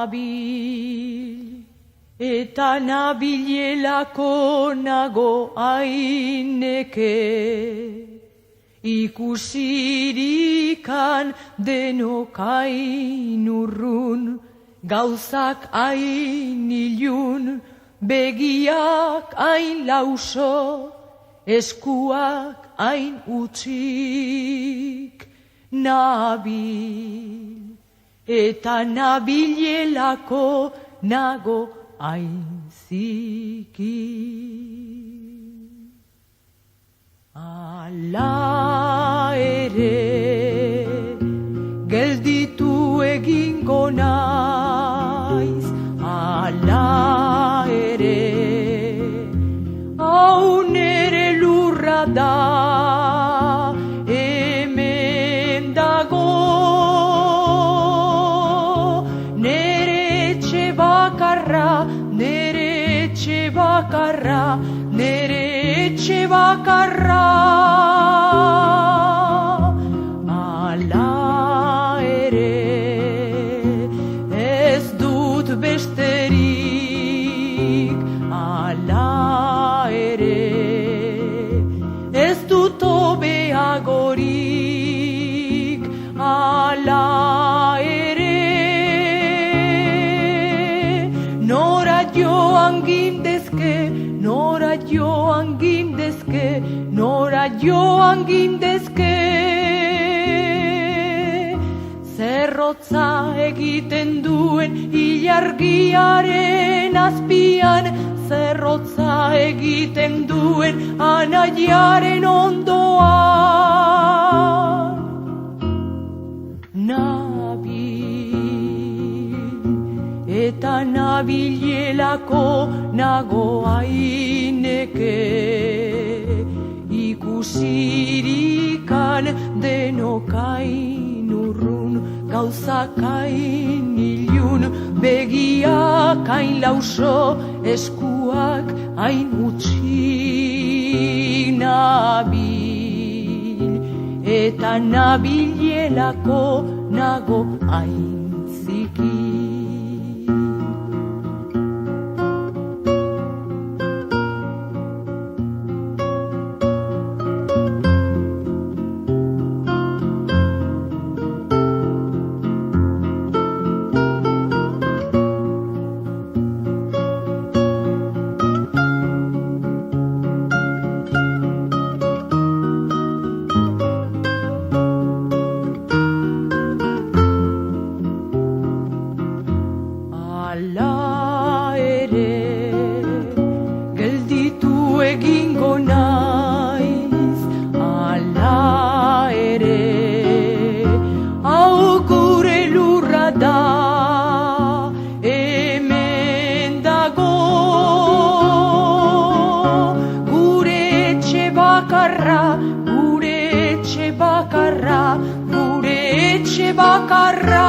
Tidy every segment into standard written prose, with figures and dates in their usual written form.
nabil, eta nabilelako nago aineke, ikusirikan denok hain urrun, gauzak hain ilun, begiak hain lauso, eskuak hain utzik. Nabil, eta nabilelako nago hain ziki. Ala ere, gelditu egingo naiz, ala ere, hau nere lurra da, hemen dago, nere etxe bakarra, nere etxe bakarra, nere etxe bakarra. Ala ere, ez dut besterik, ala ere, ez dut hobeagorik, ala ere, nora joan gindezke, nora joan gindezke, nora joan gindezke. Zerrotza egiten duen ilargiaren azpian, zerrotza egiten duen anaiaren ondoan. Nabil, eta nabilelako nago aineke, ikusirikan denok hain urrun, gauzak hain ilun, begiak hain lauso, eskuak hain utzik. Nabil, eta nabilelako nago hain ziki. Ala ere, gelditu egingo naiz, ala ere, hau gure lurra da, hemen dago, gure etxe bakarra, gure etxe bakarra, gure etxe bakarra.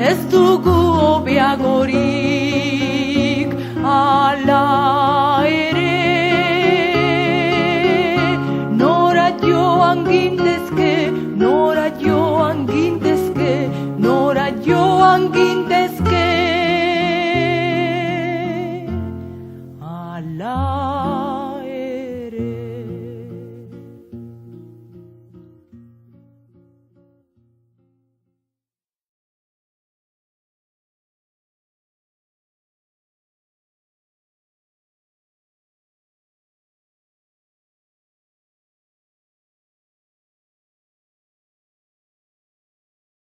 Ez dugu hobeagorik, ala ere, nora joan gindezke, nora joan gindezke, nora joan gindezke.